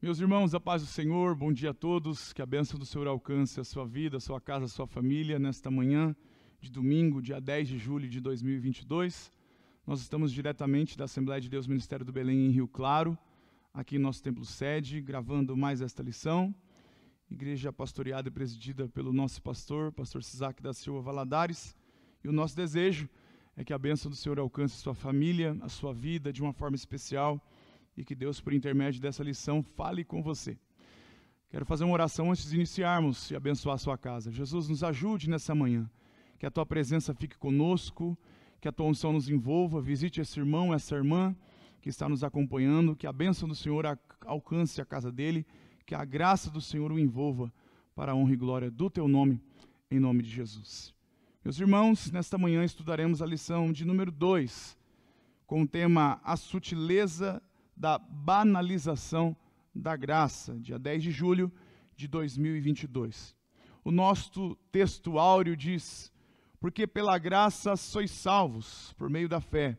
Meus irmãos, a paz do Senhor, bom dia a todos, que a bênção do Senhor alcance a sua vida, a sua casa, a sua família, nesta manhã de domingo, dia 10 de julho de 2022. Nós estamos diretamente da Assembleia de Deus Ministério do Belém em Rio Claro, aqui em nosso templo sede, gravando mais esta lição. Igreja pastoreada e presidida pelo nosso pastor Sisac da Silva Valadares. E o nosso desejo é que a bênção do Senhor alcance a sua família, a sua vida de uma forma especial, e que Deus, por intermédio dessa lição, fale com você. Quero fazer uma oração antes de iniciarmos e abençoar a sua casa. Jesus, nos ajude nessa manhã, que a tua presença fique conosco, que a tua unção nos envolva, visite esse irmão, essa irmã que está nos acompanhando, que a bênção do Senhor alcance a casa dele, que a graça do Senhor o envolva para a honra e glória do teu nome, em nome de Jesus. Meus irmãos, nesta manhã estudaremos a lição de número 2, com o tema A Sutileza da Banalização da Graça, dia 10 de julho de 2022. O nosso texto áureo diz: porque pela graça sois salvos, por meio da fé.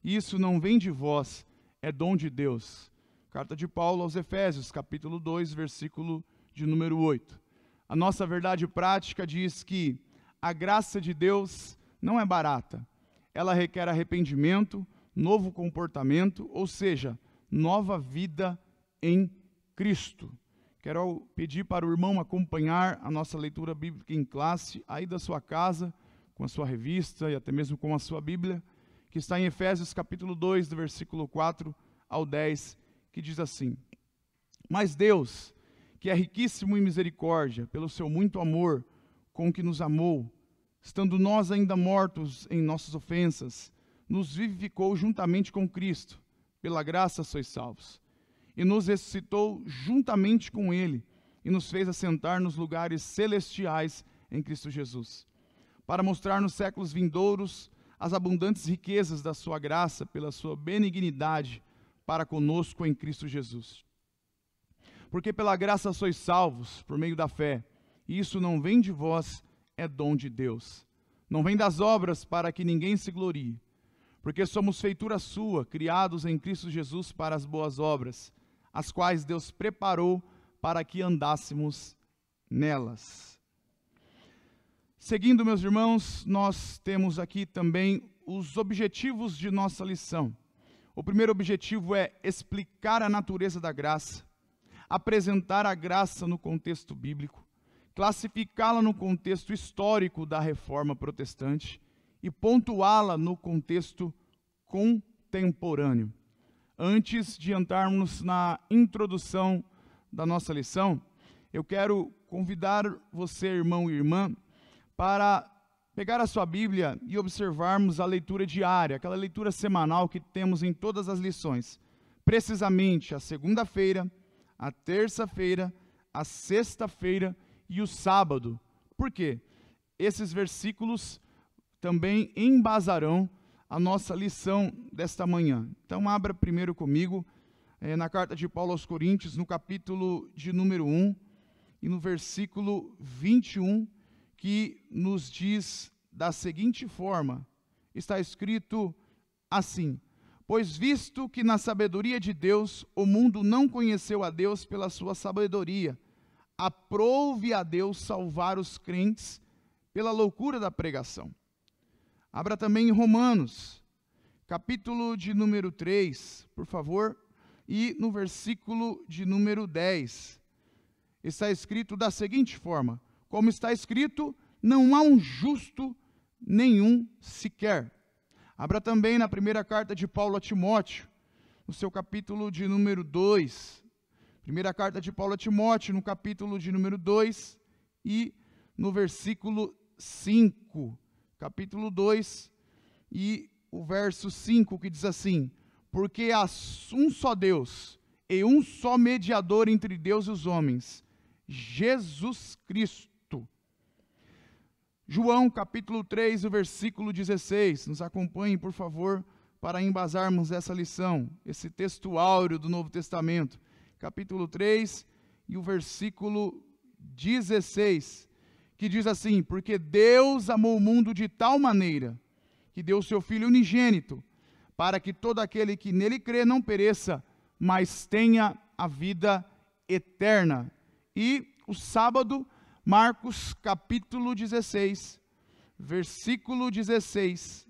E isso não vem de vós, é dom de Deus. Carta de Paulo aos Efésios, capítulo 2, versículo de número 8. A nossa verdade prática diz que a graça de Deus não é barata. Ela requer arrependimento, novo comportamento, ou seja, nova vida em Cristo. Quero pedir para o irmão acompanhar a nossa leitura bíblica em classe, aí da sua casa, com a sua revista e até mesmo com a sua Bíblia, que está em Efésios capítulo 2, do versículo 4 ao 10, que diz assim: Mas Deus, que é riquíssimo em misericórdia, pelo seu muito amor com que nos amou, estando nós ainda mortos em nossas ofensas, nos vivificou juntamente com Cristo. Pela graça sois salvos. E nos ressuscitou juntamente com Ele, e nos fez assentar nos lugares celestiais em Cristo Jesus, para mostrar nos séculos vindouros as abundantes riquezas da sua graça, pela sua benignidade para conosco em Cristo Jesus. Porque pela graça sois salvos, por meio da fé, e isso não vem de vós, é dom de Deus. Não vem das obras, para que ninguém se glorie. Porque somos feitura sua, criados em Cristo Jesus para as boas obras, as quais Deus preparou para que andássemos nelas. Seguindo, meus irmãos, nós temos aqui também os objetivos de nossa lição. O primeiro objetivo é explicar a natureza da graça, apresentar a graça no contexto bíblico, classificá-la no contexto histórico da Reforma Protestante, e pontuá-la no contexto contemporâneo. Antes de entrarmos na introdução da nossa lição, eu quero convidar você, irmão e irmã, para pegar a sua Bíblia e observarmos a leitura diária, aquela leitura semanal que temos em todas as lições. Precisamente a segunda-feira, a terça-feira, a sexta-feira e o sábado. Por quê? Esses versículos também embasarão a nossa lição desta manhã. Então abra primeiro comigo na carta de Paulo aos Coríntios, no capítulo de número 1 e no versículo 21, que nos diz da seguinte forma, está escrito assim: pois visto que na sabedoria de Deus o mundo não conheceu a Deus pela sua sabedoria, aprouve a Deus salvar os crentes pela loucura da pregação. Abra também em Romanos, capítulo de número 3, por favor, e no versículo de número 10. Está escrito da seguinte forma: como está escrito, não há um justo nenhum sequer. Abra também na primeira carta de Paulo a Timóteo, no seu capítulo de número 2. Primeira carta de Paulo a Timóteo, no capítulo de número 2 e no versículo 5. Capítulo 2 e o verso 5, que diz assim: porque há um só Deus e um só mediador entre Deus e os homens, Jesus Cristo. João capítulo 3, o versículo 16, nos acompanhem por favor, para embasarmos essa lição, esse texto áureo do Novo Testamento. Capítulo 3 e o versículo 16, que diz assim: porque Deus amou o mundo de tal maneira, que deu o seu Filho unigênito, para que todo aquele que nele crê não pereça, mas tenha a vida eterna. E o sábado, Marcos capítulo 16, versículo 16,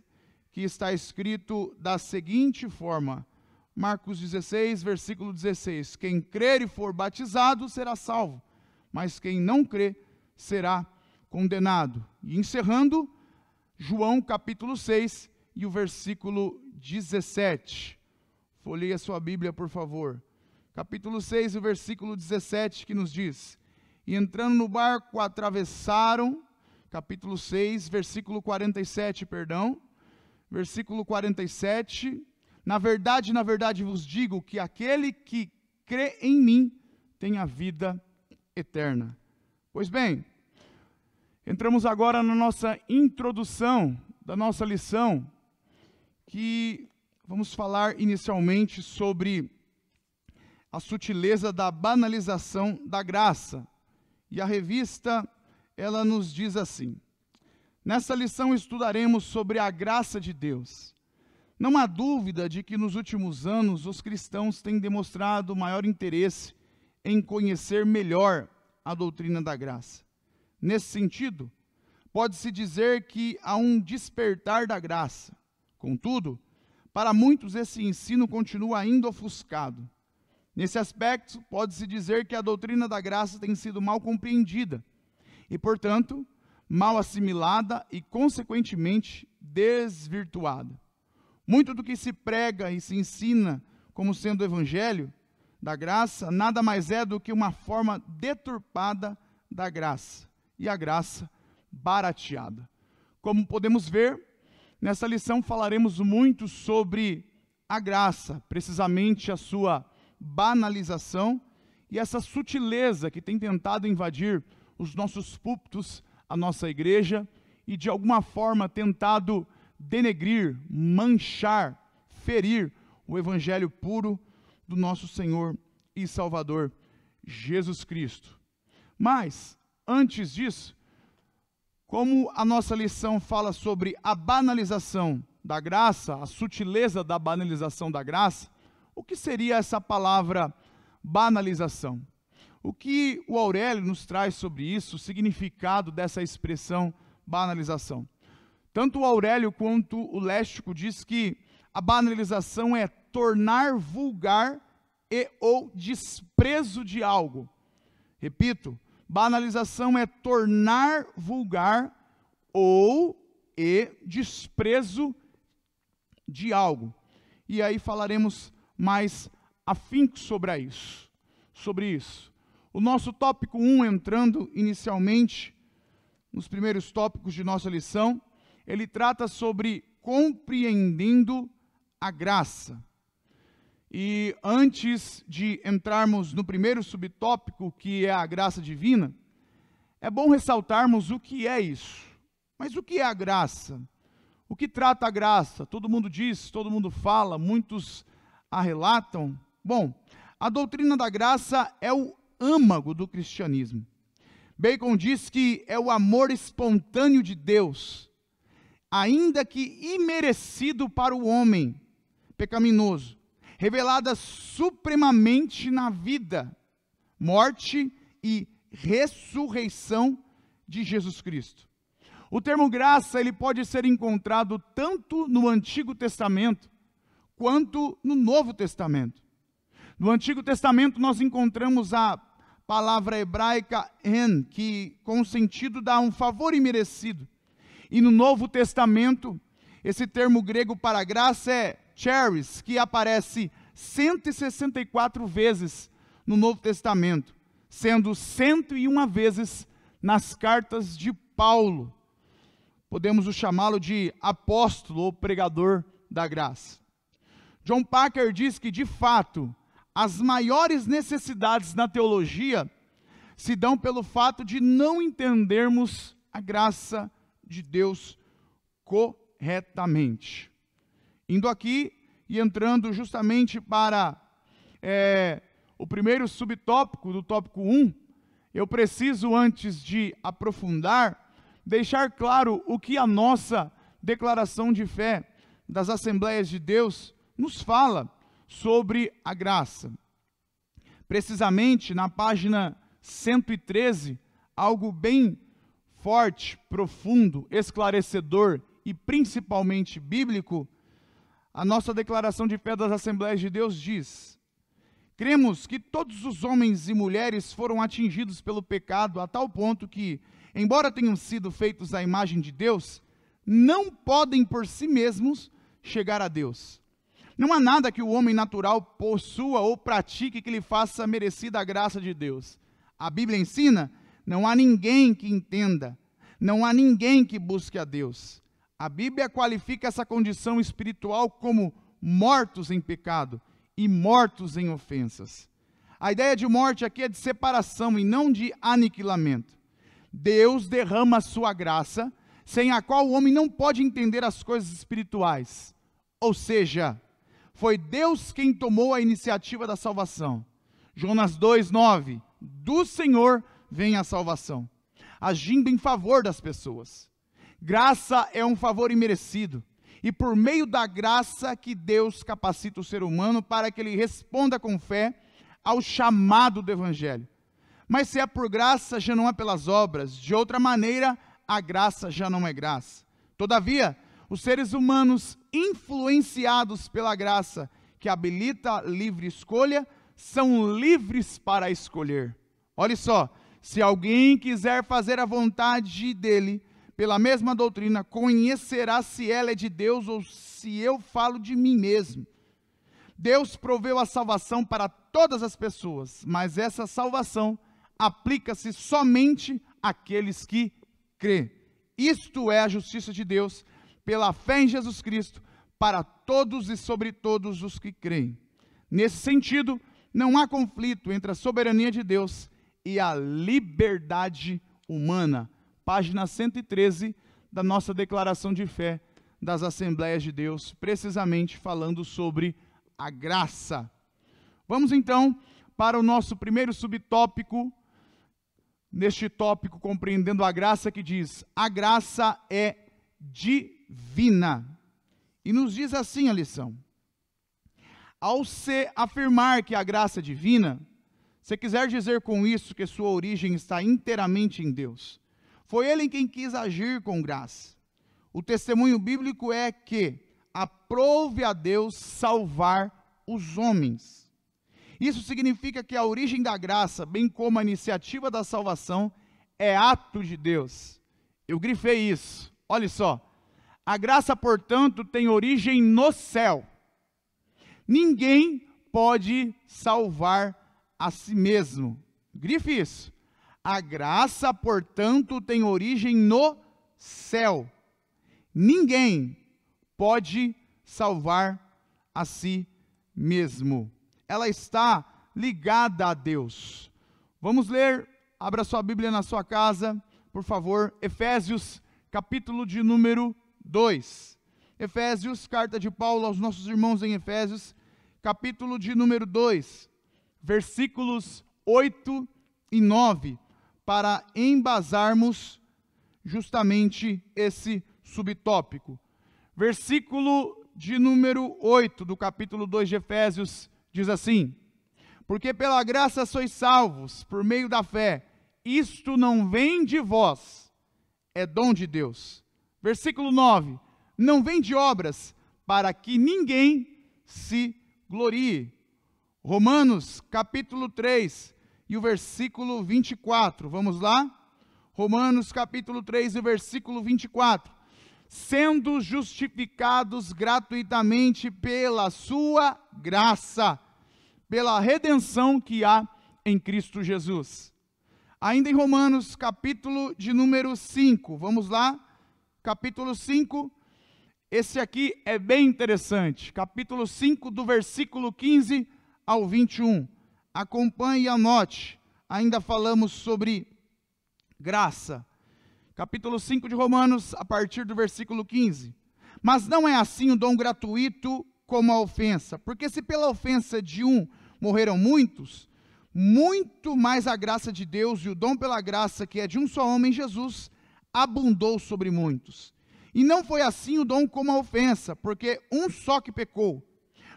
que está escrito da seguinte forma: Marcos 16, versículo 16: quem crer e for batizado será salvo, mas quem não crer será condenado. E encerrando, João capítulo 6 e o versículo 17. Folheie a sua Bíblia, por favor. Capítulo 6, o versículo 17, que nos diz: e entrando no barco, atravessaram, capítulo 6, versículo 47, perdão, versículo 47, na verdade vos digo que aquele que crê em mim tem a vida eterna. Pois bem, entramos agora na nossa introdução da nossa lição, que vamos falar inicialmente sobre a sutileza da banalização da graça. E a revista, ela nos diz assim: nessa lição estudaremos sobre a graça de Deus. Não há dúvida de que nos últimos anos os cristãos têm demonstrado maior interesse em conhecer melhor a doutrina da graça. Nesse sentido, pode-se dizer que há um despertar da graça. Contudo, para muitos esse ensino continua ainda ofuscado. Nesse aspecto, pode-se dizer que a doutrina da graça tem sido mal compreendida e, portanto, mal assimilada e, consequentemente, desvirtuada. Muito do que se prega e se ensina como sendo o evangelho da graça, nada mais é do que uma forma deturpada da graça, e a graça barateada. Como podemos ver, nessa lição falaremos muito sobre a graça, precisamente a sua banalização e essa sutileza que tem tentado invadir os nossos púlpitos, a nossa igreja, e de alguma forma tentado denegrir, manchar, ferir o evangelho puro do nosso Senhor e Salvador Jesus Cristo. Mas, antes disso, como a nossa lição fala sobre a banalização da graça, a sutileza da banalização da graça, o que seria essa palavra banalização? O que o Aurélio nos traz sobre isso, o significado dessa expressão banalização? Tanto o Aurélio quanto o Léxico diz que a banalização é tornar vulgar e ou desprezo de algo. Repito, banalização é tornar vulgar ou e desprezo de algo. E aí falaremos mais afinco sobre isso. O nosso tópico 1, entrando inicialmente nos primeiros tópicos de nossa lição, ele trata sobre compreendendo a graça. E antes de entrarmos no primeiro subtópico, que é a graça divina, é bom ressaltarmos o que é isso. Mas o que é a graça? O que trata a graça? Todo mundo diz, todo mundo fala, muitos a relatam. Bom, a doutrina da graça é o âmago do cristianismo. Bacon diz que é o amor espontâneo de Deus, ainda que imerecido para o homem pecaminoso, revelada supremamente na vida, morte e ressurreição de Jesus Cristo. O termo graça, ele pode ser encontrado tanto no Antigo Testamento quanto no Novo Testamento. No Antigo Testamento nós encontramos a palavra hebraica en, que com o sentido dá um favor imerecido. E no Novo Testamento, esse termo grego para graça é charis, que aparece 164 vezes no Novo Testamento, sendo 101 vezes nas cartas de Paulo. Podemos chamá-lo de apóstolo ou pregador da graça. John Packer diz que, de fato, as maiores necessidades na teologia se dão pelo fato de não entendermos a graça de Deus corretamente. Indo aqui e entrando justamente para o primeiro subtópico do tópico 1, eu preciso, antes de aprofundar, deixar claro o que a nossa declaração de fé das Assembleias de Deus nos fala sobre a graça. Precisamente na página 113, algo bem forte, profundo, esclarecedor e principalmente bíblico, a nossa declaração de fé das Assembleias de Deus diz: cremos que todos os homens e mulheres foram atingidos pelo pecado a tal ponto que, embora tenham sido feitos à imagem de Deus, não podem por si mesmos chegar a Deus. Não há nada que o homem natural possua ou pratique que lhe faça merecida a graça de Deus. A Bíblia ensina: não há ninguém que entenda, não há ninguém que busque a Deus. A Bíblia qualifica essa condição espiritual como mortos em pecado e mortos em ofensas. A ideia de morte aqui é de separação e não de aniquilamento. Deus derrama a sua graça, sem a qual o homem não pode entender as coisas espirituais. Ou seja, foi Deus quem tomou a iniciativa da salvação. Jonas 2:9, do Senhor vem a salvação, agindo em favor das pessoas. Graça é um favor imerecido, e por meio da graça que Deus capacita o ser humano para que ele responda com fé ao chamado do Evangelho. Mas se é por graça, já não é pelas obras. De outra maneira, a graça já não é graça. Todavia, os seres humanos influenciados pela graça que habilita a livre escolha, são livres para escolher. Olha só, se alguém quiser fazer a vontade dele, pela mesma doutrina, conhecerá se ela é de Deus ou se eu falo de mim mesmo. Deus proveu a salvação para todas as pessoas, mas essa salvação aplica-se somente àqueles que crê. Isto é a justiça de Deus, pela fé em Jesus Cristo, para todos e sobre todos os que creem. Nesse sentido, não há conflito entre a soberania de Deus e a liberdade humana. Página 113 da nossa declaração de fé das Assembleias de Deus, precisamente falando sobre a graça. Vamos então para o nosso primeiro subtópico, neste tópico compreendendo a graça, que diz: a graça é divina. E nos diz assim a lição: ao se afirmar que a graça é divina, se quiser dizer com isso que sua origem está inteiramente em Deus, foi Ele quem quis agir com graça. O testemunho bíblico é que aprove a Deus salvar os homens. Isso significa que a origem da graça, bem como a iniciativa da salvação, é ato de Deus. Eu grifei isso. Olha só. A graça, portanto, tem origem no céu. Ninguém pode salvar a si mesmo. Grife isso. A graça, portanto, tem origem no céu. Ninguém pode salvar a si mesmo. Ela está ligada a Deus. Vamos ler, abra sua Bíblia na sua casa, por favor, Efésios, capítulo de número 2. Efésios, carta de Paulo aos nossos irmãos em Efésios, capítulo de número 2, versículos 8 e 9, para embasarmos justamente esse subtópico. Versículo de número 8 do capítulo 2 de Efésios diz assim: porque pela graça sois salvos, por meio da fé, isto não vem de vós, é dom de Deus. Versículo 9, não vem de obras, para que ninguém se glorie. Romanos capítulo 3 e o versículo 24, vamos lá? Romanos capítulo 3 e o versículo 24. Sendo justificados gratuitamente pela sua graça, pela redenção que há em Cristo Jesus. Ainda em Romanos capítulo de número 5, vamos lá? Capítulo 5, esse aqui é bem interessante. Capítulo 5 do versículo 15 ao 21. Acompanhe e anote. Ainda falamos sobre graça. Capítulo 5 de Romanos, a partir do versículo 15. Mas não é assim o dom gratuito como a ofensa. Porque se pela ofensa de um morreram muitos, muito mais a graça de Deus e o dom pela graça que é de um só homem, Jesus, abundou sobre muitos. E não foi assim o dom como a ofensa, porque um só que pecou.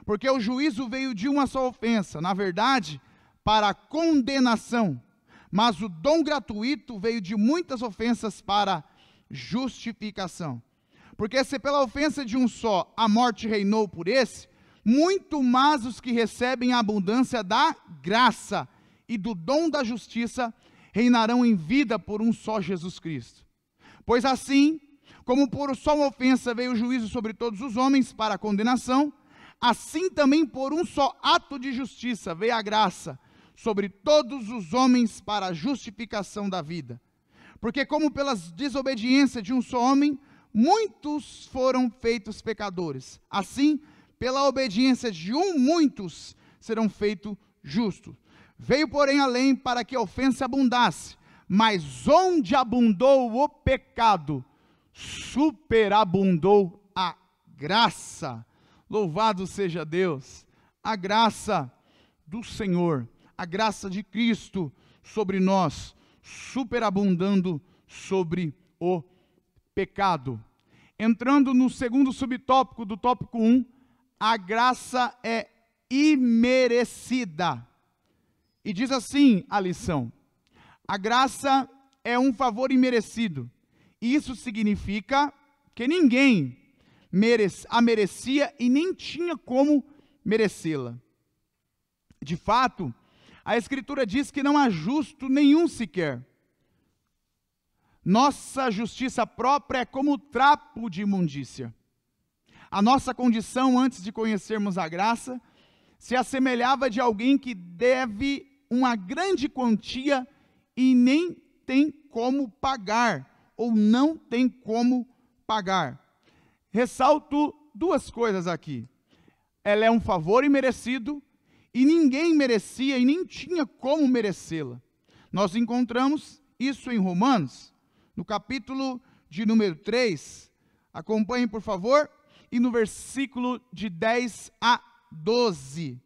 Porque o juízo veio de uma só ofensa. Na verdade, para condenação, mas o dom gratuito veio de muitas ofensas para justificação. Porque se pela ofensa de um só a morte reinou por esse, muito mais os que recebem a abundância da graça e do dom da justiça reinarão em vida por um só Jesus Cristo. Pois assim, como por só uma ofensa veio o juízo sobre todos os homens para a condenação, assim também por um só ato de justiça veio a graça sobre todos os homens para a justificação da vida. Porque como pela desobediência de um só homem, muitos foram feitos pecadores, assim, pela obediência de muitos serão feitos justos. Veio, porém, além para que a ofensa abundasse, mas onde abundou o pecado, superabundou a graça. Louvado seja Deus, a graça do Senhor, a graça de Cristo sobre nós, superabundando sobre o pecado. Entrando no segundo subtópico do tópico 1, a graça é imerecida. E diz assim a lição: a graça é um favor imerecido. Isso significa que ninguém a merecia e nem tinha como merecê-la. De fato, a Escritura diz que não há justo nenhum sequer. Nossa justiça própria é como trapo de imundícia. A nossa condição antes de conhecermos a graça se assemelhava de alguém que deve uma grande quantia e nem tem como pagar, ou não tem como pagar. Ressalto duas coisas aqui. Ela é um favor imerecido e ninguém merecia e nem tinha como merecê-la. Nós encontramos isso em Romanos, no capítulo de número 3. Acompanhem, por favor, e no versículo de 10 a 12.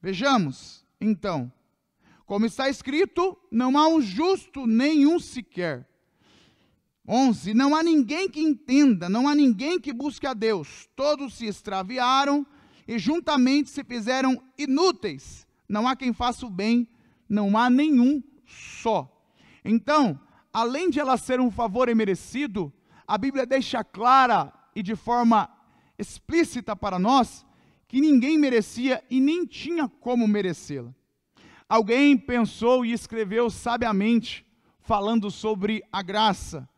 Vejamos, então. Como está escrito, não há um justo nenhum sequer. 11. Não há ninguém que entenda, não há ninguém que busque a Deus. Todos se extraviaram e juntamente se fizeram inúteis. Não há quem faça o bem, não há nenhum só. Então, além de ela ser um favor imerecido, a Bíblia deixa clara e de forma explícita para nós que ninguém merecia e nem tinha como merecê-la. Alguém pensou e escreveu sabiamente, falando sobre a graça.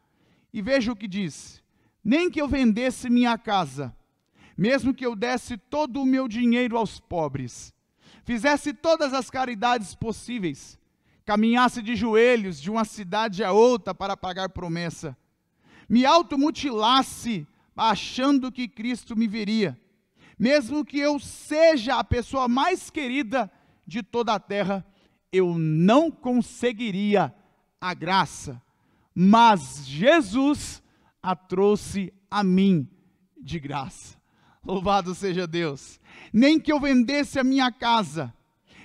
E veja o que diz: nem que eu vendesse minha casa, mesmo que eu desse todo o meu dinheiro aos pobres, fizesse todas as caridades possíveis, caminhasse de joelhos de uma cidade a outra para pagar promessa, me automutilasse achando que Cristo me veria, mesmo que eu seja a pessoa mais querida de toda a terra, eu não conseguiria a graça, mas Jesus a trouxe a mim de graça. Louvado seja Deus. Nem que eu vendesse a minha casa,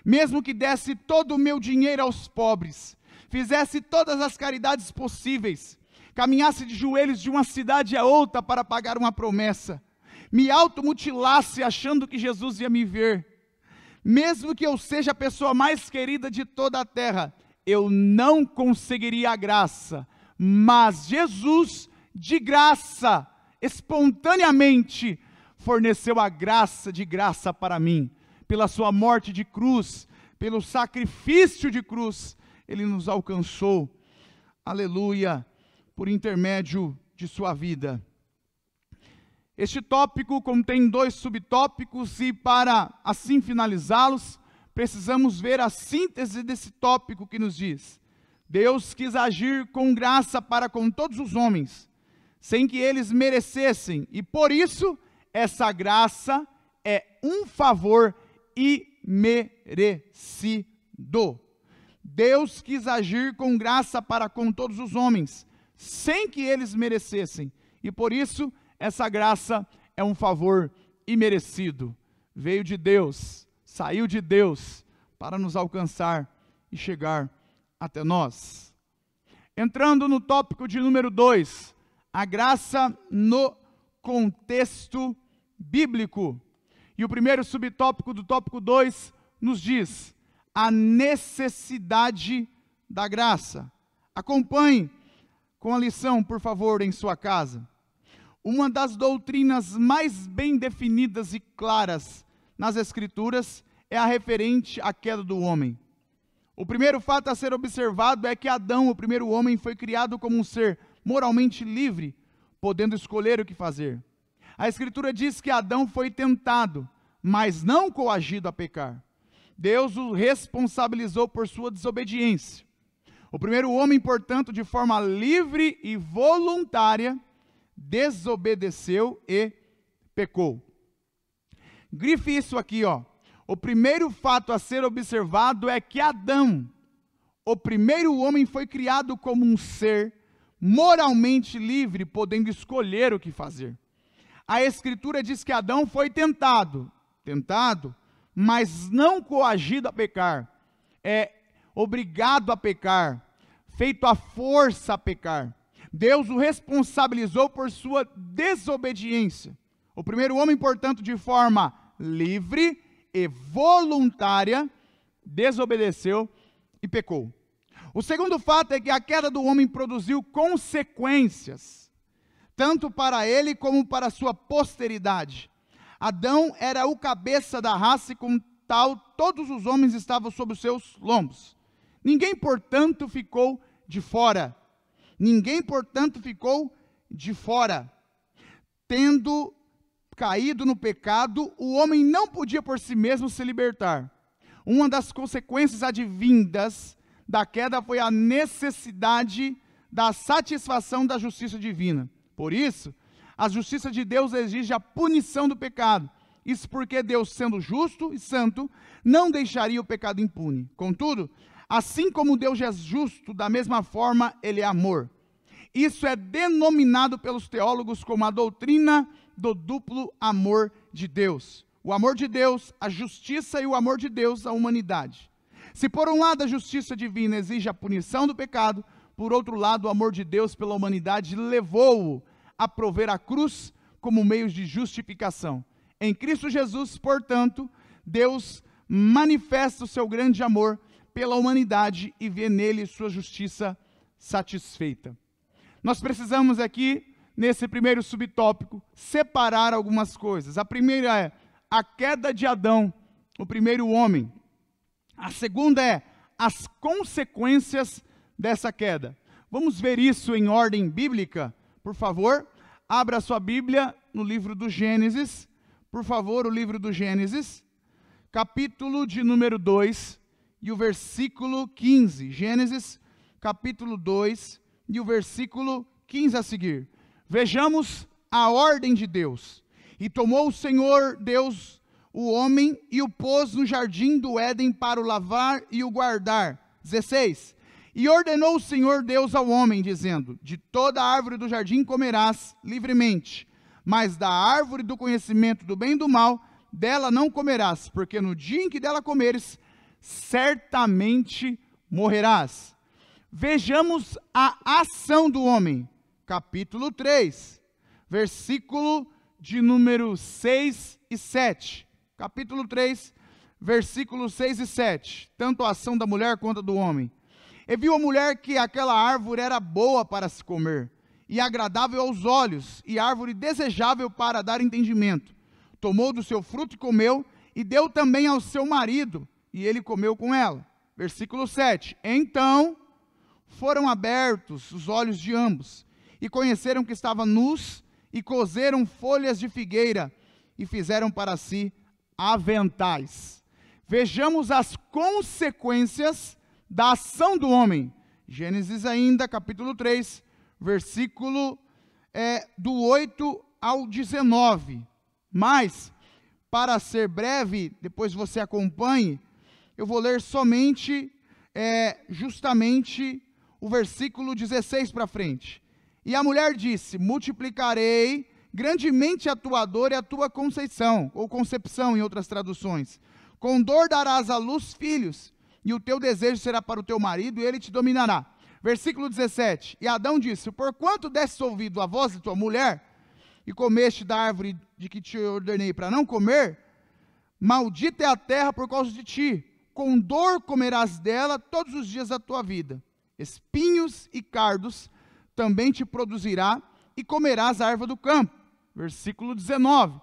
mesmo que desse todo o meu dinheiro aos pobres, fizesse todas as caridades possíveis, caminhasse de joelhos de uma cidade a outra para pagar uma promessa, me automutilasse achando que Jesus ia me ver, mesmo que eu seja a pessoa mais querida de toda a terra, eu não conseguiria a graça, mas Jesus, de graça, espontaneamente, forneceu a graça de graça para mim, pela sua morte de cruz, pelo sacrifício de cruz, Ele nos alcançou, aleluia, por intermédio de sua vida. Este tópico contém 2 subtópicos e para assim finalizá-los, precisamos ver a síntese desse tópico que nos diz: Deus quis agir com graça para com todos os homens, sem que eles merecessem, e por isso essa graça é um favor imerecido. Deus quis agir com graça para com todos os homens, sem que eles merecessem, e por isso essa graça é um favor imerecido. Veio de Deus, saiu de Deus para nos alcançar e chegar até nós. Entrando no tópico de número 2, a graça no contexto bíblico. E o primeiro subtópico do tópico 2 nos diz: a necessidade da graça. Acompanhe com a lição, por favor, em sua casa. Uma das doutrinas mais bem definidas e claras nas Escrituras é a referente à queda do homem. O primeiro fato a ser observado é que Adão, o primeiro homem, foi criado como um ser moralmente livre, podendo escolher o que fazer. A Escritura diz que Adão foi tentado, mas não coagido a pecar. Deus o responsabilizou por sua desobediência. O primeiro homem, portanto, de forma livre e voluntária, desobedeceu e pecou. Grife isso aqui, ó. O primeiro fato a ser observado é que Adão, o primeiro homem, foi criado como um ser moralmente livre, podendo escolher o que fazer. A Escritura diz que Adão foi tentado, mas não coagido a pecar. É obrigado a pecar, feito à força a pecar. Deus o responsabilizou por sua desobediência. O primeiro homem, portanto, de forma livre e voluntária, desobedeceu e pecou. O segundo fato é que a queda do homem produziu consequências, tanto para ele como para sua posteridade. Adão era o cabeça da raça e, como tal, todos os homens estavam sob os seus lombos. Ninguém, portanto, ficou de fora. Tendo caído no pecado, o homem não podia por si mesmo se libertar. Uma das consequências advindas da queda foi a necessidade da satisfação da justiça divina. Por isso, a justiça de Deus exige a punição do pecado. Isso porque Deus, sendo justo e santo, não deixaria o pecado impune. Contudo, assim como Deus é justo, da mesma forma Ele é amor. Isso é denominado pelos teólogos como a doutrina do duplo amor de Deus. O amor de Deus, a justiça, e o amor de Deus, a humanidade. Se por um lado a justiça divina exige a punição do pecado, por outro lado o amor de Deus pela humanidade levou-o a prover a cruz como meio de justificação. Em Cristo Jesus, portanto, Deus manifesta o seu grande amor pela humanidade e vê nele sua justiça satisfeita. Nós precisamos aqui, nesse primeiro subtópico, separar algumas coisas. A primeira é a queda de Adão, o primeiro homem. A segunda é as consequências dessa queda. Vamos ver isso em ordem bíblica, por favor. Abra sua Bíblia no livro do Gênesis, por favor, o livro do Gênesis, capítulo de número 2 e o versículo 15. Gênesis, capítulo 2 e o versículo 15 a seguir. Vejamos a ordem de Deus. E tomou o Senhor Deus o homem e o pôs no jardim do Éden para o lavrar e o guardar. 16. E ordenou o Senhor Deus ao homem, dizendo: de toda a árvore do jardim comerás livremente, mas da árvore do conhecimento do bem e do mal, dela não comerás, porque no dia em que dela comeres, certamente morrerás. Vejamos a ação do homem. Capítulo 3, versículo de número 6 e 7. Capítulo 3, versículos 6 e 7. Tanto a ação da mulher quanto a do homem. E viu a mulher que aquela árvore era boa para se comer, e agradável aos olhos, e árvore desejável para dar entendimento. Tomou do seu fruto e comeu, e deu também ao seu marido, e ele comeu com ela. Versículo 7. Então foram abertos os olhos de ambos, e conheceram que estavam nus, e coseram folhas de figueira, e fizeram para si aventais. Vejamos as consequências da ação do homem. Gênesis ainda, capítulo 3, versículo do 8 ao 19. Mas, para ser breve, depois você acompanhe, eu vou ler somente, justamente, o versículo 16 para frente. E a mulher disse: multiplicarei grandemente a tua dor e a tua conceição, ou concepção em outras traduções. Com dor darás à luz filhos, e o teu desejo será para o teu marido, e ele te dominará. Versículo 17. E Adão disse: porquanto destes ouvido a voz de tua mulher, e comeste da árvore de que te ordenei para não comer, maldita é a terra por causa de ti. com dor comerás dela todos os dias da tua vida. Espinhos e cardos também te produzirá, e comerás a erva do campo. Versículo 19.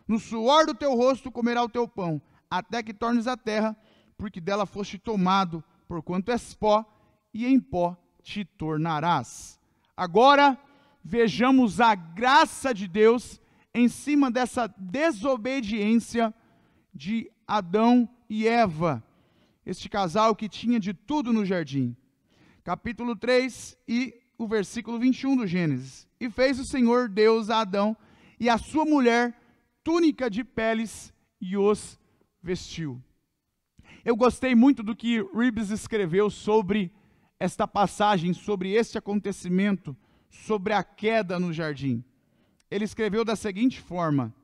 No suor do teu rosto comerá o teu pão, até que tornes a terra, porque dela foste tomado, porquanto és pó, e em pó te tornarás. Agora, vejamos a graça de Deus em cima dessa desobediência de Adão e Eva, este casal que tinha de tudo no jardim. Capítulo 3 e o versículo 21 do Gênesis. E fez o Senhor Deus a Adão e a sua mulher túnica de peles e os vestiu. Eu gostei muito do que Reeves escreveu sobre esta passagem, sobre este acontecimento, sobre a queda no jardim. Ele escreveu da seguinte forma: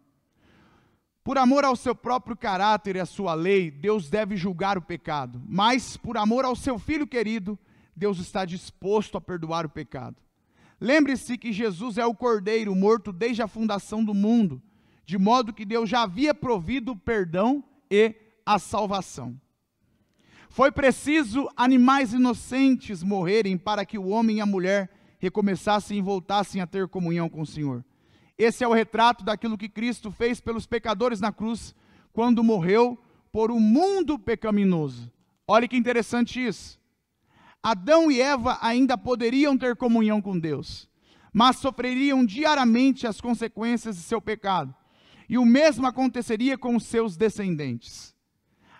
por amor ao seu próprio caráter e à sua lei, Deus deve julgar o pecado, mas por amor ao seu Filho querido, Deus está disposto a perdoar o pecado. Lembre-se que Jesus é o Cordeiro morto desde a fundação do mundo, de modo que Deus já havia provido o perdão e a salvação. Foi preciso animais inocentes morrerem para que o homem e a mulher recomeçassem e voltassem a ter comunhão com o Senhor. Esse é o retrato daquilo que Cristo fez pelos pecadores na cruz, quando morreu por um mundo pecaminoso. Olha que interessante isso. Adão e Eva ainda poderiam ter comunhão com Deus, mas sofreriam diariamente as consequências de seu pecado. E o mesmo aconteceria com os seus descendentes.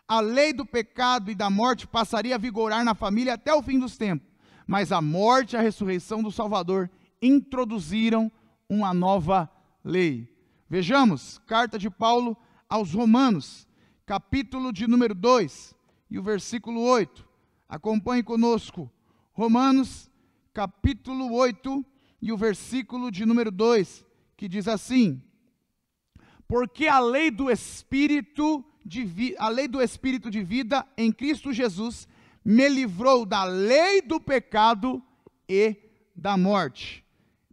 A lei do pecado e da morte passaria a vigorar na família até o fim dos tempos, mas a morte e a ressurreição do Salvador introduziram uma nova lei. Vejamos, carta de Paulo aos Romanos, capítulo de número 2 e o versículo 8. Acompanhe conosco, Romanos, capítulo 8 e o versículo de número 2, que diz assim: porque a lei do Espírito de vida em Cristo Jesus me livrou da lei do pecado e da morte.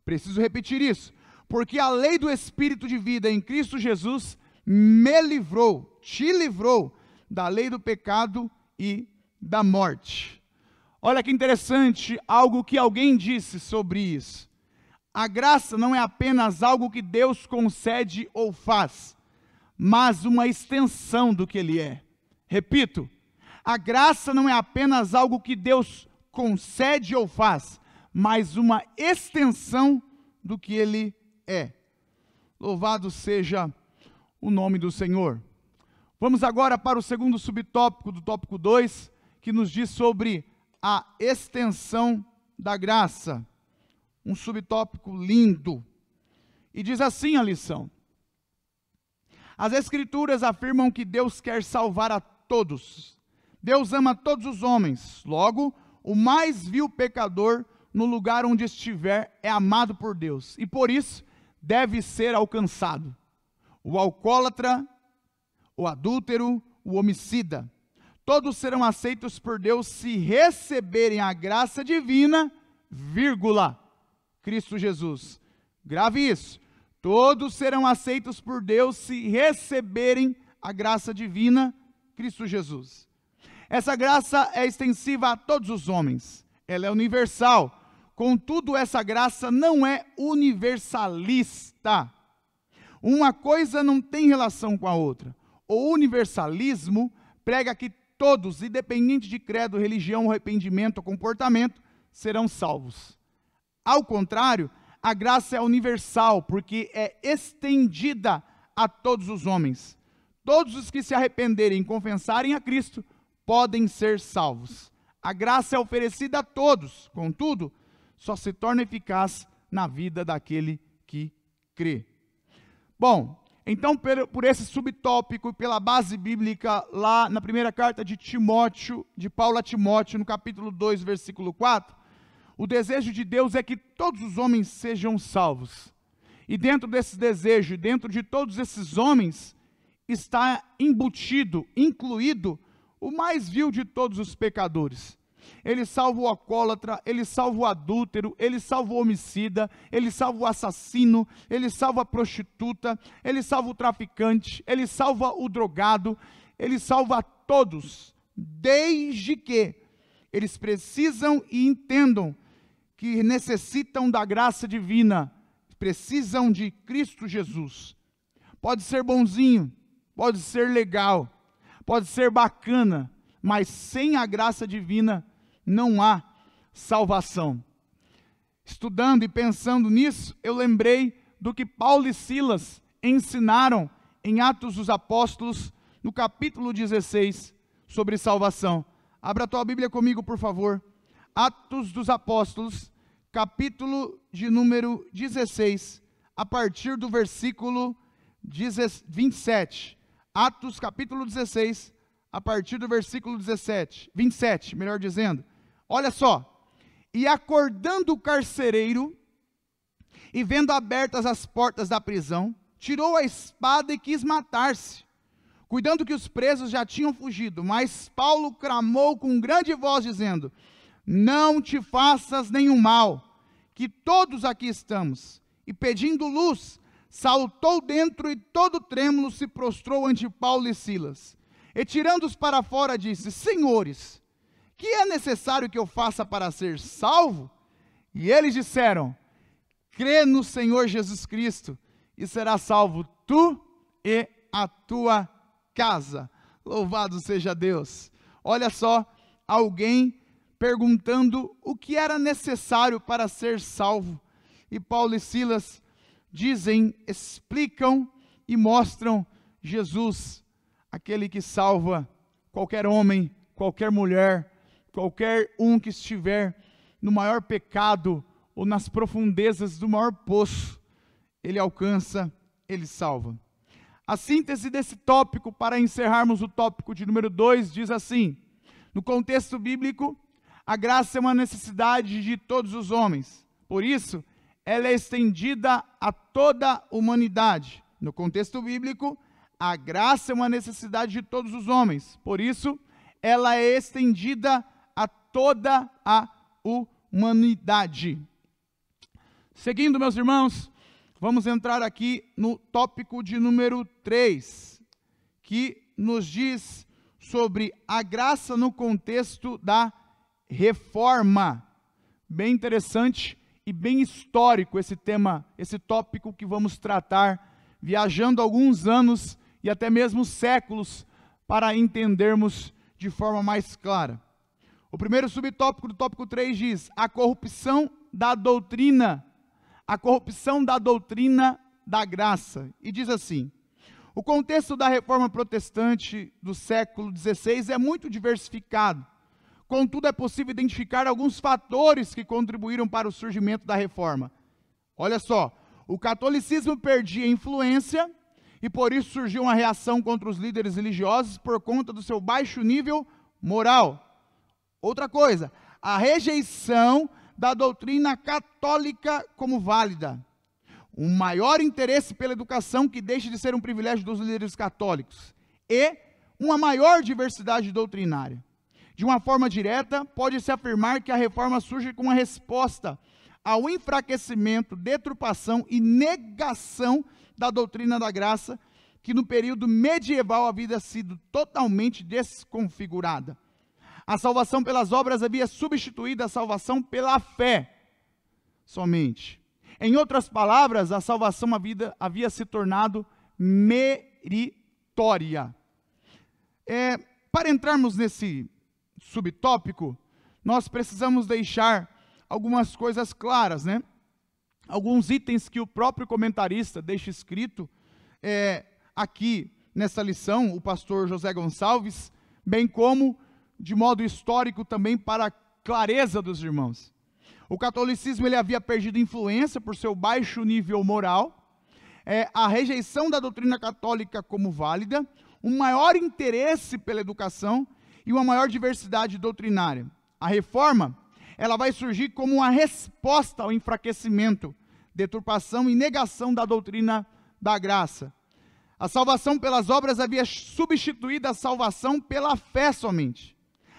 Preciso repetir isso. Porque a lei do Espírito de vida em Cristo Jesus me livrou, te livrou da lei do pecado e da morte. Olha que interessante, algo que alguém disse sobre isso. A graça não é apenas algo que Deus concede ou faz, mas uma extensão do que Ele é. Repito, a graça não é apenas algo que Deus concede ou faz, mas uma extensão do que Ele é. Louvado seja o nome do Senhor. Vamos agora para o segundo subtópico do tópico 2, que nos diz sobre a extensão da graça. Um subtópico lindo. E diz assim a lição: as Escrituras afirmam que Deus quer salvar a todos. Deus ama todos os homens. Logo, o mais vil pecador, no lugar onde estiver, é amado por Deus. E por isso, deve ser alcançado. O alcoólatra, o adúltero, o homicida. Todos serão aceitos por Deus se receberem a graça divina, vírgula, Cristo Jesus. Grave isso. Todos serão aceitos por Deus se receberem a graça divina, Cristo Jesus. Essa graça é extensiva a todos os homens. Ela é universal. Contudo, essa graça não é universalista. Uma coisa não tem relação com a outra. O universalismo prega que todos, independente de credo, religião, arrependimento ou comportamento, serão salvos. Ao contrário, a graça é universal, porque é estendida a todos os homens. Todos os que se arrependerem e confessarem a Cristo podem ser salvos. A graça é oferecida a todos, contudo, só se torna eficaz na vida daquele que crê. Bom, então por esse subtópico e pela base bíblica, lá na primeira carta de Timóteo, de Paulo a Timóteo, no capítulo 2, versículo 4, o desejo de Deus é que todos os homens sejam salvos. E dentro desse desejo, dentro de todos esses homens, está embutido, incluído, o mais vil de todos os pecadores. Ele salva o alcoólatra, ele salva o adúltero, ele salva o homicida, ele salva o assassino, ele salva a prostituta, ele salva o traficante, ele salva o drogado, ele salva a todos, desde que eles precisam e entendam que necessitam da graça divina, precisam de Cristo Jesus. Pode ser bonzinho, pode ser legal, pode ser bacana, mas sem a graça divina não há salvação. Estudando e pensando nisso, eu lembrei do que Paulo e Silas ensinaram em Atos dos Apóstolos, no capítulo 16, sobre salvação. Abra a tua Bíblia comigo, por favor. Atos dos Apóstolos, capítulo de número 16, a partir do versículo 27. Atos, capítulo 16, a partir do versículo 27, melhor dizendo. Olha só. E acordando o carcereiro, e vendo abertas as portas da prisão, tirou a espada e quis matar-se, cuidando que os presos já tinham fugido. Mas Paulo clamou com grande voz, dizendo: não te faças nenhum mal, que todos aqui estamos. E pedindo luz, saltou dentro e todo trêmulo se prostrou ante Paulo e Silas. E tirando-os para fora, disse: senhores, que é necessário que eu faça para ser salvo? E eles disseram: crê no Senhor Jesus Cristo, e será salvo tu e a tua casa. Louvado seja Deus. Olha só, alguém perguntando o que era necessário para ser salvo. E Paulo e Silas dizem, explicam e mostram Jesus, aquele que salva qualquer homem, qualquer mulher, qualquer um que estiver no maior pecado ou nas profundezas do maior poço, ele alcança, ele salva. A síntese desse tópico, para encerrarmos o tópico de número 2, diz assim: no contexto bíblico, a graça é uma necessidade de todos os homens, por isso, ela é estendida a toda a humanidade. No contexto bíblico, a graça é uma necessidade de todos os homens, por isso, ela é estendida a toda a humanidade. Seguindo, meus irmãos, vamos entrar aqui no tópico de número 3, que nos diz sobre a graça no contexto da reforma. Bem interessante e bem histórico esse tema, esse tópico que vamos tratar, viajando alguns anos e até mesmo séculos, para entendermos de forma mais clara. O primeiro subtópico do tópico 3 diz: a corrupção da doutrina da graça. E diz assim: o contexto da reforma protestante do século XVI é muito diversificado. Contudo, é possível identificar alguns fatores que contribuíram para o surgimento da reforma. Olha só, o catolicismo perdia influência e por isso surgiu uma reação contra os líderes religiosos por conta do seu baixo nível moral. Outra coisa, a rejeição da doutrina católica como válida. Um maior interesse pela educação que deixa de ser um privilégio dos líderes católicos. E uma maior diversidade doutrinária. De uma forma direta, pode-se afirmar que a reforma surge como uma resposta ao enfraquecimento, deturpação e negação da doutrina da graça, que no período medieval havia sido totalmente desconfigurada. A salvação pelas obras havia substituído a salvação pela fé somente. Em outras palavras, a salvação havia se tornado meritória. Para entrarmos nesse subtópico, nós precisamos deixar algumas coisas claras, né? Alguns itens que o próprio comentarista deixa escrito aqui nessa lição, o pastor José Gonçalves, bem como de modo histórico também para a clareza dos irmãos. O catolicismo ele havia perdido influência por seu baixo nível moral, a rejeição da doutrina católica como válida, um maior interesse pela educação e uma maior diversidade doutrinária. A reforma, ela vai surgir como uma resposta ao enfraquecimento, deturpação e negação da doutrina da graça. A salvação pelas obras havia substituído a salvação pela fé somente.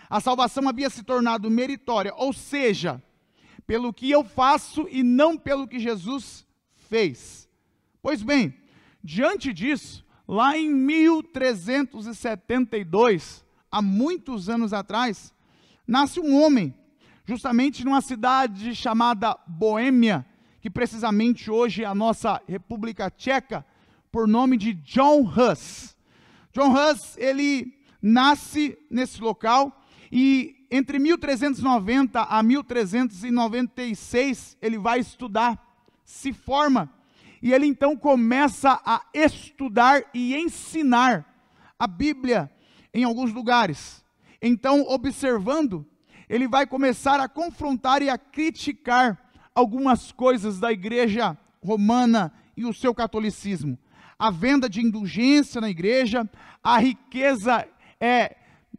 A salvação havia se tornado meritória, ou seja, pelo que eu faço e não pelo que Jesus fez. Pois bem, diante disso, lá em 1372, há muitos anos atrás, nasce um homem, justamente numa cidade chamada Boêmia, que precisamente hoje é a nossa República Tcheca, por nome de John Hus. John Hus, ele nasce nesse local e entre 1390 a 1396 ele vai estudar, se forma, e ele então começa a estudar e ensinar a Bíblia em alguns lugares. Então, observando, ele vai começar a confrontar e a criticar algumas coisas da igreja romana e o seu catolicismo. A venda de indulgência na igreja, a riqueza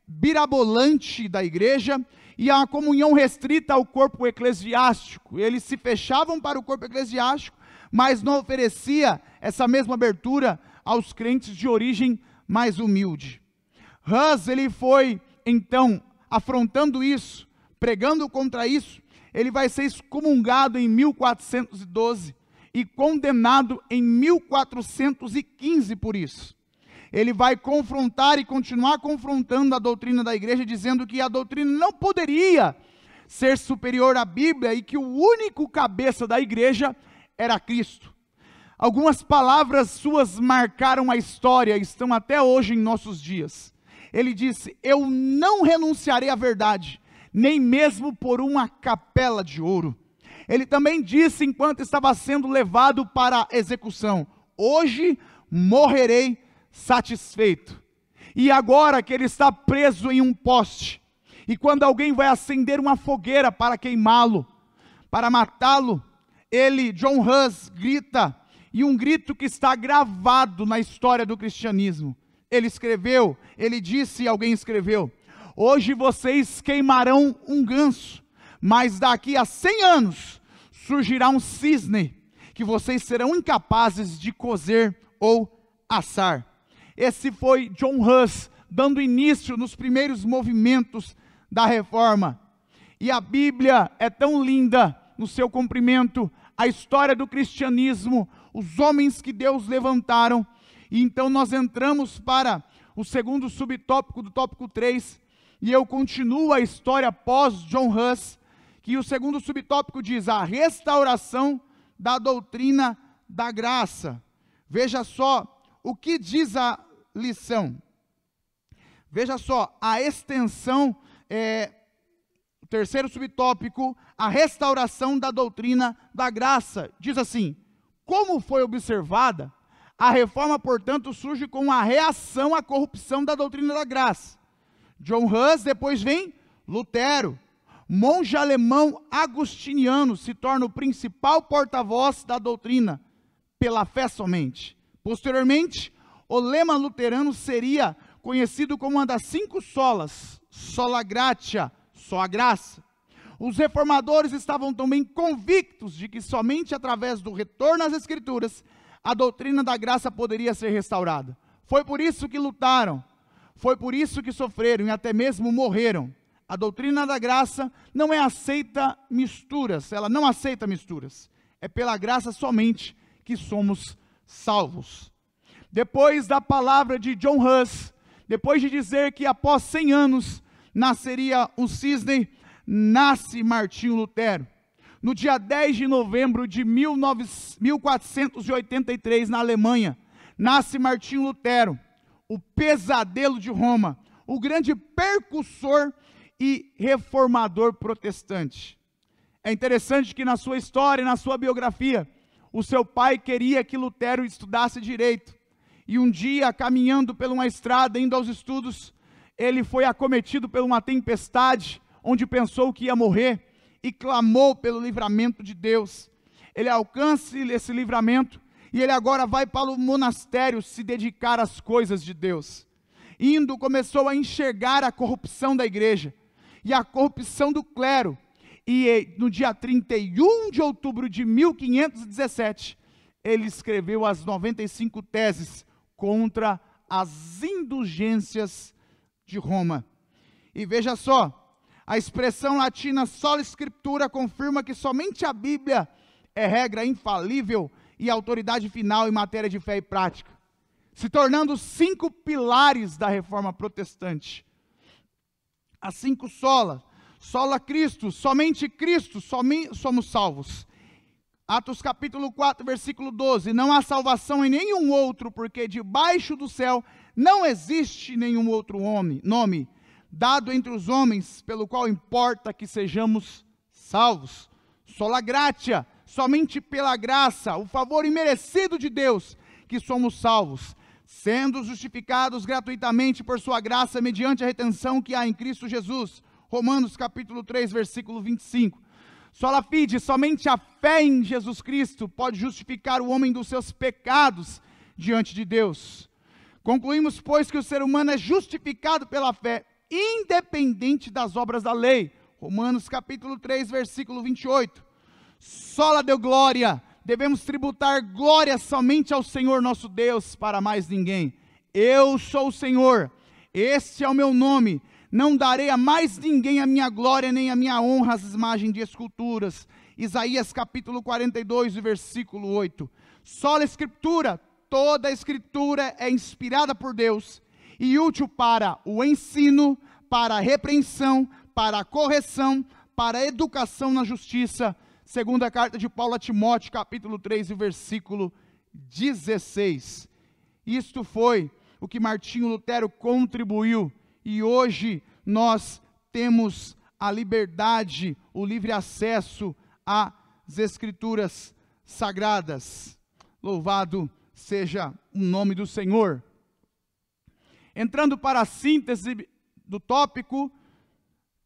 birabolante da igreja e a comunhão restrita ao corpo eclesiástico. Eles se fechavam para o corpo eclesiástico, mas não oferecia essa mesma abertura aos crentes de origem mais humilde. Hus, ele foi, então, afrontando isso, pregando contra isso, ele vai ser excomungado em 1412 e condenado em 1415 por isso. Ele vai confrontar e continuar confrontando a doutrina da igreja, dizendo que a doutrina não poderia ser superior à Bíblia e que o único cabeça da igreja era Cristo. Algumas palavras suas marcaram a história e estão até hoje em nossos dias. Ele disse: eu não renunciarei à verdade, nem mesmo por uma capela de ouro. Ele também disse, enquanto estava sendo levado para a execução: hoje morrerei satisfeito. E agora que ele está preso em um poste, e quando alguém vai acender uma fogueira para queimá-lo, para matá-lo, ele, John Hus, grita, e um grito que está gravado na história do cristianismo. Ele escreveu, ele disse, e alguém escreveu: hoje vocês queimarão um ganso, mas daqui a 100 anos surgirá um cisne, que vocês serão incapazes de cozer ou assar. Esse foi John Hus, dando início nos primeiros movimentos da reforma. E a Bíblia é tão linda no seu comprimento, a história do cristianismo, os homens que Deus levantaram. E então nós entramos para o segundo subtópico do tópico 3, e eu continuo a história pós John Hus, que o segundo subtópico diz: a restauração da doutrina da graça. Veja só o que diz a lição. Veja só, a extensão, o terceiro subtópico, a restauração da doutrina da graça. Diz assim: como foi observada, a reforma, portanto, surge com uma reação à corrupção da doutrina da graça. John Hus, depois vem Lutero. Monge alemão agustiniano se torna o principal porta-voz da doutrina, pela fé somente. Posteriormente, o lema luterano seria conhecido como uma das 5 solas, sola gratia, só a graça. Os reformadores estavam também convictos de que somente através do retorno às Escrituras a doutrina da graça poderia ser restaurada. Foi por isso que lutaram, foi por isso que sofreram e até mesmo morreram. A doutrina da graça não aceita misturas, ela não aceita misturas. É pela graça somente que somos salvos. Depois da palavra de John Hus, depois de dizer que após 100 anos nasceria um cisne, nasce Martinho Lutero. No dia 10 de novembro de 1483, na Alemanha, nasce Martinho Lutero, o pesadelo de Roma, o grande percussor e reformador protestante. É interessante que na sua história, na sua biografia, o seu pai queria que Lutero estudasse direito. E um dia, caminhando por uma estrada, indo aos estudos, ele foi acometido por uma tempestade, onde pensou que ia morrer, e clamou pelo livramento de Deus. Ele alcança esse livramento, e ele agora vai para o monastério se dedicar às coisas de Deus. Indo, começou a enxergar a corrupção da igreja, e a corrupção do clero, e no dia 31 de outubro de 1517, ele escreveu as 95 teses contra as indulgências de Roma. E veja só, a expressão latina sola scriptura confirma que somente a Bíblia é regra infalível e autoridade final em matéria de fé e prática, se tornando 5 pilares da reforma protestante. As 5 solas. Sola Cristo, somente somos salvos. Atos capítulo 4, versículo 12. Não há salvação em nenhum outro, porque debaixo do céu não existe nenhum outro nome dado entre os homens, pelo qual importa que sejamos salvos. Sola gratia, somente pela graça, o favor imerecido de Deus, que somos salvos, sendo justificados gratuitamente por sua graça, mediante a redenção que há em Cristo Jesus. Romanos capítulo 3, versículo 25. Sola fide, somente a fé em Jesus Cristo pode justificar o homem dos seus pecados diante de Deus. Concluímos, pois, que o ser humano é justificado pela fé, independente das obras da lei. Romanos capítulo 3, versículo 28. Sola deu glória, devemos tributar glória somente ao Senhor nosso Deus, para mais ninguém. Eu sou o Senhor, este é o meu nome. Não darei a mais ninguém a minha glória, nem a minha honra às imagens de esculturas. Isaías capítulo 42, versículo 8. Sola Escritura, toda a Escritura é inspirada por Deus e útil para o ensino, para a repreensão, para a correção, para a educação na justiça. Segunda carta de Paulo a Timóteo, capítulo 3, versículo 16. Isto foi o que Martinho Lutero contribuiu. E hoje nós temos a liberdade, o livre acesso às Escrituras Sagradas. Louvado seja o nome do Senhor. Entrando para a síntese do tópico,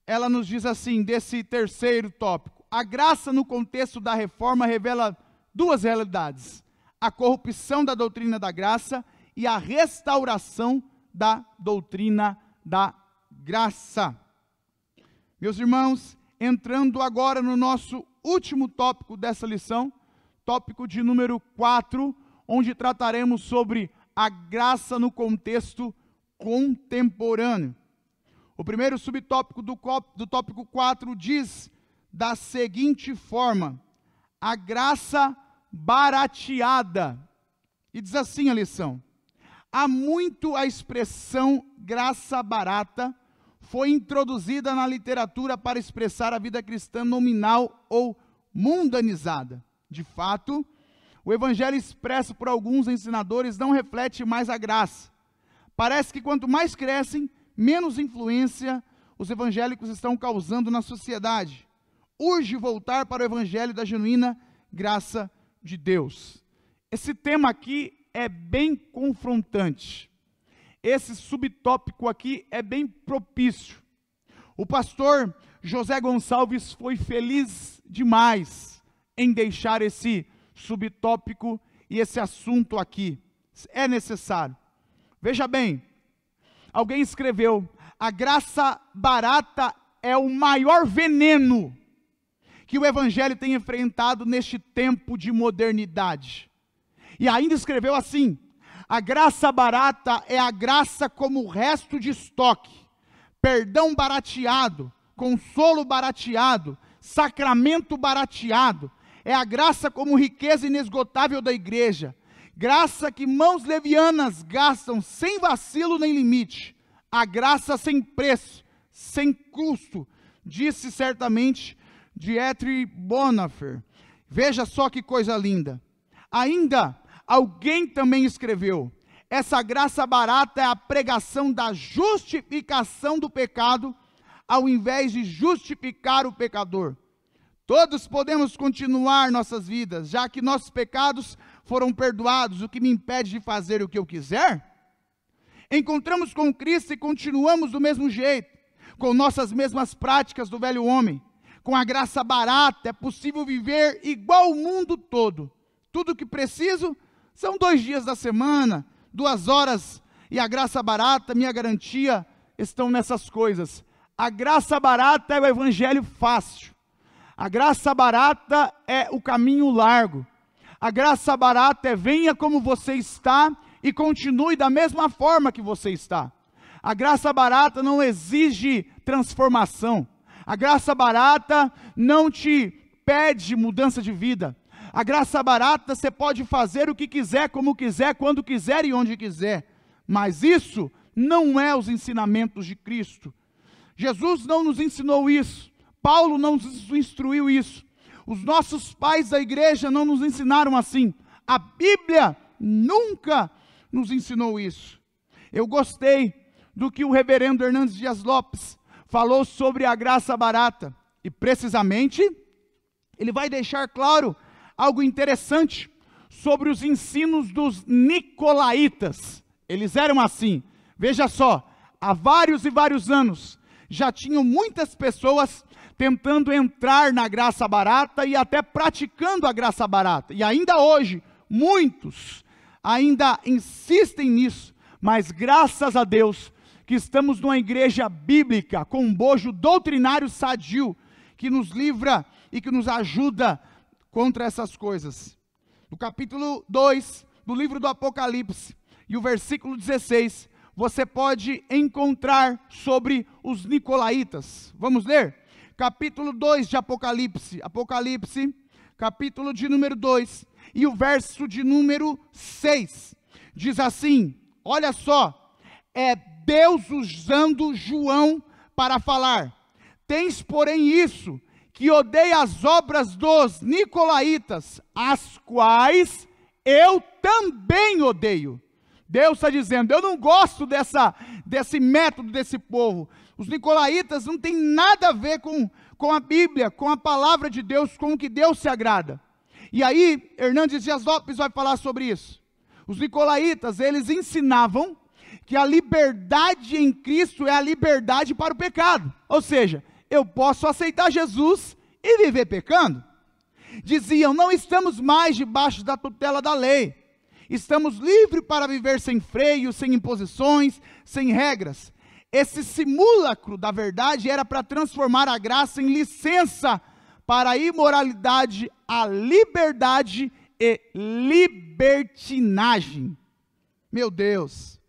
ela nos diz assim, desse terceiro tópico: a graça no contexto da reforma revela 2 realidades: a corrupção da doutrina da graça e a restauração da doutrina da graça. Meus irmãos, entrando agora no nosso último tópico dessa lição, tópico de número 4, onde trataremos sobre a graça no contexto contemporâneo. O primeiro subtópico do tópico 4 diz da seguinte forma: a graça barateada. E diz assim a lição: há muito a expressão graça barata foi introduzida na literatura para expressar a vida cristã nominal ou mundanizada. De fato, o evangelho expresso por alguns ensinadores não reflete mais a graça. Parece que quanto mais crescem, menos influência os evangélicos estão causando na sociedade. Urge voltar para o evangelho da genuína graça de Deus. Esse tema aqui é bem confrontante. Esse subtópico aqui é bem propício. O pastor José Gonçalves foi feliz demais em deixar esse subtópico e esse assunto aqui. É necessário. Veja bem, alguém escreveu: a graça barata é o maior veneno que o evangelho tem enfrentado neste tempo de modernidade. E ainda escreveu assim: a graça barata é a graça como o resto de estoque, perdão barateado, consolo barateado, sacramento barateado. É a graça como riqueza inesgotável da igreja, graça que mãos levianas gastam sem vacilo nem limite, a graça sem preço, sem custo, disse certamente Dietrich Bonhoeffer. Veja só que coisa linda. Ainda alguém também escreveu: essa graça barata é a pregação da justificação do pecado, ao invés de justificar o pecador. Todos podemos continuar nossas vidas, já que nossos pecados foram perdoados, o que me impede de fazer o que eu quiser? Encontramos com Cristo e continuamos do mesmo jeito, com nossas mesmas práticas do velho homem. Com a graça barata é possível viver igual o mundo todo. Tudo o que preciso são 2 dias da semana, 2 horas, e a graça barata, minha garantia, estão nessas coisas. A graça barata é o evangelho fácil. A graça barata é o caminho largo. A graça barata é: venha como você está e continue da mesma forma que você está. A graça barata não exige transformação. A graça barata não te pede mudança de vida. A graça barata você pode fazer o que quiser, como quiser, quando quiser e onde quiser. Mas isso não é os ensinamentos de Cristo. Jesus não nos ensinou isso. Paulo não nos instruiu isso. Os nossos pais da igreja não nos ensinaram assim. A Bíblia nunca nos ensinou isso. Eu gostei do que o reverendo Hernandes Dias Lopes falou sobre a graça barata. E precisamente, ele vai deixar claro algo interessante sobre os ensinos dos nicolaítas. Eles eram assim. Veja só, há vários e vários anos, já tinham muitas pessoas tentando entrar na graça barata e até praticando a graça barata. E ainda hoje, muitos ainda insistem nisso, mas graças a Deus que estamos numa igreja bíblica, com um bojo doutrinário sadio, que nos livra e que nos ajuda contra essas coisas. No capítulo 2 do livro do Apocalipse, e o versículo 16, você pode encontrar sobre os nicolaítas. Vamos ler? Capítulo 2 de Apocalipse, capítulo de número 2, e o verso de número 6, diz assim, olha só, é Deus usando João para falar, tens porém isso, que odeia as obras dos nicolaítas, as quais eu também odeio. Deus está dizendo, eu não gosto desse método desse povo. Os nicolaítas não tem nada a ver com a Bíblia, com a palavra de Deus, com o que Deus se agrada. E aí, Hernandes Dias Lopes vai falar sobre isso. Os nicolaítas, eles ensinavam que a liberdade em Cristo é a liberdade para o pecado. Ou seja, eu posso aceitar Jesus e viver pecando. Diziam, não estamos mais debaixo da tutela da lei. Estamos livres para viver sem freio, sem imposições, sem regras. Esse simulacro da verdade era para transformar a graça em licença para a imoralidade, a liberdade e libertinagem. Meu Deus!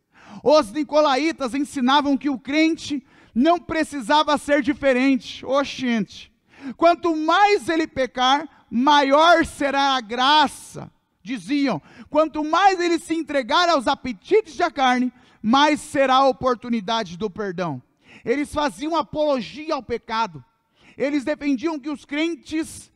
Os nicolaítas ensinavam que o crente não precisava ser diferente. Oxente! Quanto mais ele pecar, maior será a graça. Diziam, quanto mais ele se entregar aos apetites da carne, mais será a oportunidade do perdão. Eles faziam apologia ao pecado. Eles defendiam que os crentes,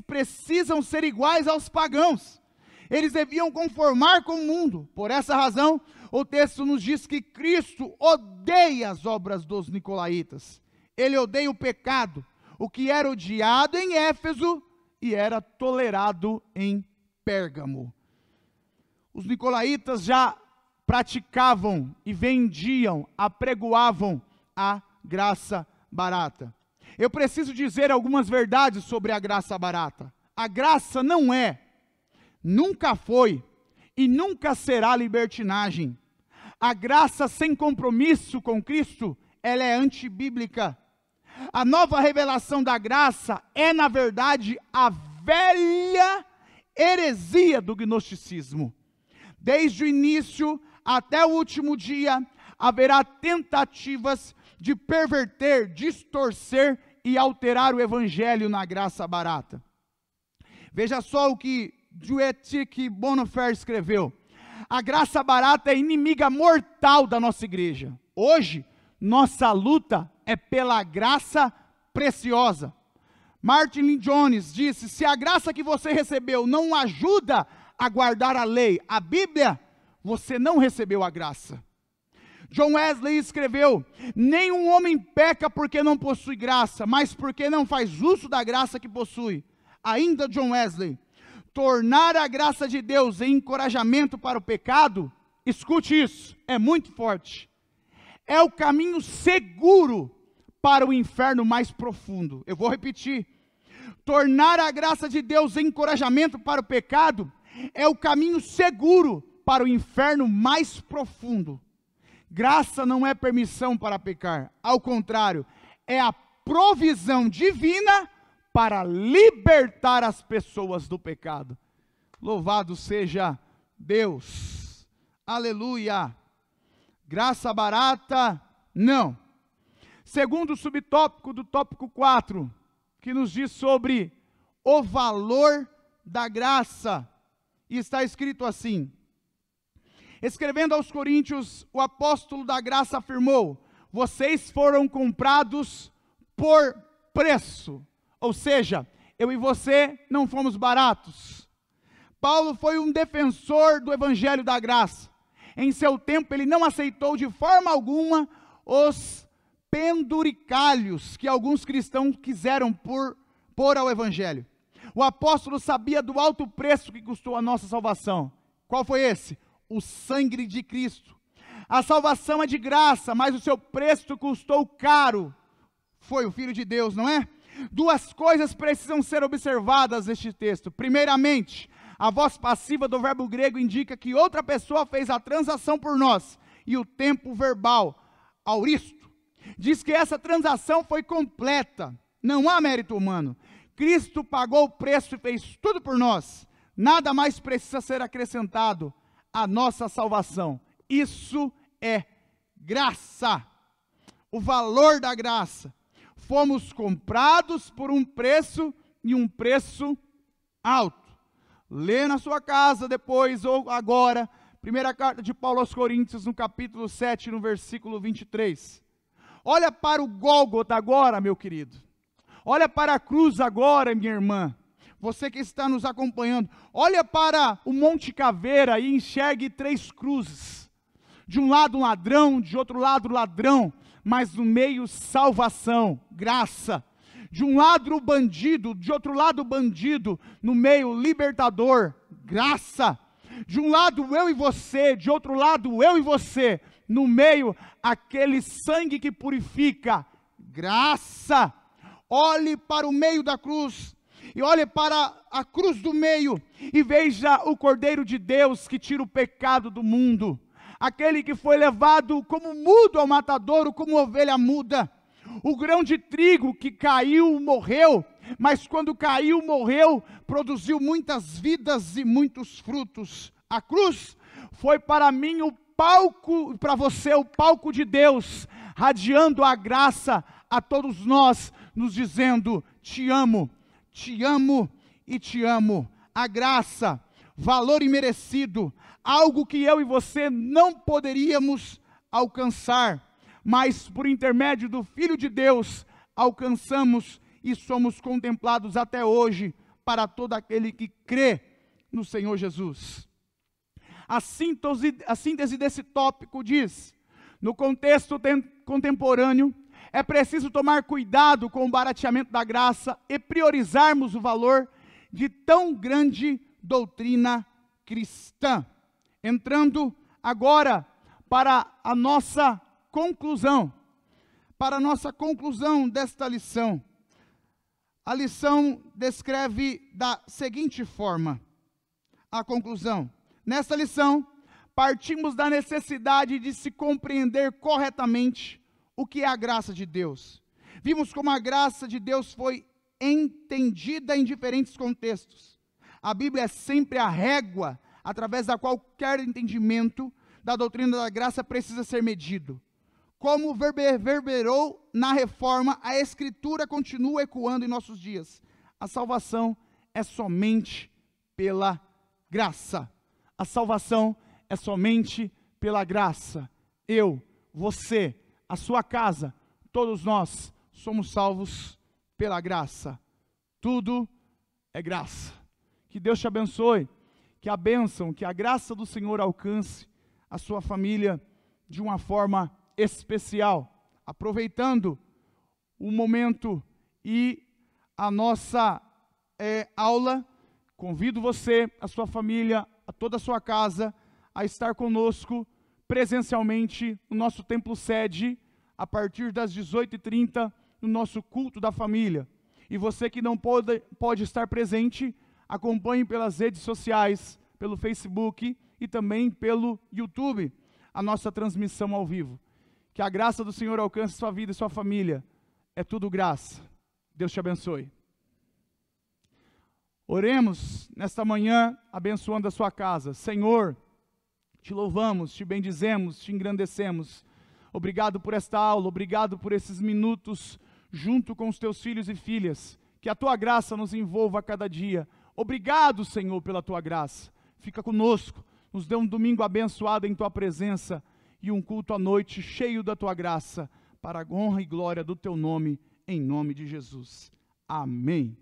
precisam ser iguais aos pagãos. Eles deviam conformar com o mundo. Por essa razão, o texto nos diz que Cristo odeia as obras dos nicolaítas. Ele odeia o pecado, o que era odiado em Éfeso e era tolerado em Pérgamo. Os nicolaítas já praticavam e vendiam, apregoavam a graça barata. Eu preciso dizer algumas verdades sobre a graça barata. A graça não é, nunca foi e nunca será libertinagem. A graça sem compromisso com Cristo, ela é antibíblica. A nova revelação da graça é, na verdade, a velha heresia do gnosticismo. Desde o início até o último dia, haverá tentativas de perverter, distorcer e alterar o evangelho na graça barata. Veja só o que Dietrich Bonhoeffer escreveu. A graça barata é inimiga mortal da nossa igreja. Hoje, nossa luta é pela graça preciosa. Martin Lloyd Jones disse, se a graça que você recebeu não ajuda a guardar a lei, a Bíblia, você não recebeu a graça. John Wesley escreveu, nenhum homem peca porque não possui graça, mas porque não faz uso da graça que possui. Ainda John Wesley, tornar a graça de Deus em encorajamento para o pecado, escute isso, é muito forte. É o caminho seguro para o inferno mais profundo. Eu vou repetir. Tornar a graça de Deus em encorajamento para o pecado é o caminho seguro para o inferno mais profundo. Graça não é permissão para pecar. Ao contrário, é a provisão divina para libertar as pessoas do pecado. Louvado seja Deus. Aleluia. Graça barata, não. Segundo subtópico do tópico 4, que nos diz sobre o valor da graça. E está escrito assim, escrevendo aos Coríntios, o apóstolo da graça afirmou, vocês foram comprados por preço. Ou seja, eu e você não fomos baratos. Paulo foi um defensor do evangelho da graça. Em seu tempo, ele não aceitou de forma alguma os penduricalhos que alguns cristãos quiseram pôr ao evangelho. O apóstolo sabia do alto preço que custou a nossa salvação. Qual foi esse? O sangue de Cristo. A salvação é de graça, mas o seu preço custou caro. Foi o Filho de Deus, não é? Duas coisas precisam ser observadas neste texto. Primeiramente, a voz passiva do verbo grego indica que outra pessoa fez a transação por nós. E o tempo verbal, auristo, diz que essa transação foi completa. Não há mérito humano. Cristo pagou o preço e fez tudo por nós. Nada mais precisa ser acrescentado à nossa salvação. Isso é graça. O valor da graça. Fomos comprados por um preço e um preço alto. Lê na sua casa depois ou agora, primeira carta de Paulo aos Coríntios, no capítulo 7, no versículo 23. Olha para o Gólgota agora, meu querido. Olha para a cruz agora, minha irmã. Você que está nos acompanhando, olha para o Monte Caveira e enxergue 3 cruzes. De um lado um ladrão, de outro lado ladrão, mas no meio salvação, graça. De um lado o bandido, de outro lado o bandido, no meio libertador, graça. De um lado eu e você, de outro lado eu e você, no meio aquele sangue que purifica, graça. Olhe para o meio da cruz, e olhe para a cruz do meio, e veja o Cordeiro de Deus que tira o pecado do mundo. Aquele que foi levado como mudo ao matadouro, como ovelha muda. O grão de trigo que caiu, morreu, mas quando caiu, morreu, produziu muitas vidas e muitos frutos. A cruz foi para mim o palco, para você o palco de Deus, radiando a graça a todos nós, nos dizendo, te amo e te amo. A graça, valor imerecido, algo que eu e você não poderíamos alcançar, mas por intermédio do Filho de Deus, alcançamos e somos contemplados até hoje, para todo aquele que crê no Senhor Jesus. A síntese desse tópico diz, no contexto contemporâneo, é preciso tomar cuidado com o barateamento da graça e priorizarmos o valor de tão grande doutrina cristã. Entrando agora para a nossa conclusão, desta lição. A lição descreve da seguinte forma, a conclusão. Nesta lição, partimos da necessidade de se compreender corretamente o que é a graça de Deus. Vimos como a graça de Deus foi entendida em diferentes contextos. A Bíblia é sempre a régua através da qual qualquer entendimento da doutrina da graça precisa ser medido. Como reverberou na reforma, a Escritura continua ecoando em nossos dias. A salvação é somente pela graça. A salvação é somente pela graça. Eu, você, a sua casa, todos nós somos salvos pela graça. Tudo é graça. Que Deus te abençoe, que a bênção, que a graça do Senhor alcance a sua família de uma forma especial. Aproveitando o momento e a nossa aula, convido você, a sua família, a toda a sua casa, a estar conosco presencialmente no nosso templo sede, a partir das 18h30, no nosso culto da família. E você que não pode estar presente, acompanhe pelas redes sociais, pelo Facebook e também pelo YouTube, a nossa transmissão ao vivo. Que a graça do Senhor alcance sua vida e sua família. É tudo graça. Deus te abençoe. Oremos nesta manhã, abençoando a sua casa. Senhor, te louvamos, te bendizemos, te engrandecemos. Obrigado por esta aula, obrigado por esses minutos junto com os teus filhos e filhas. Que a tua graça nos envolva a cada dia. Obrigado, Senhor, pela tua graça. Fica conosco, nos dê um domingo abençoado em tua presença e um culto à noite cheio da tua graça, para a honra e glória do teu nome, em nome de Jesus. Amém.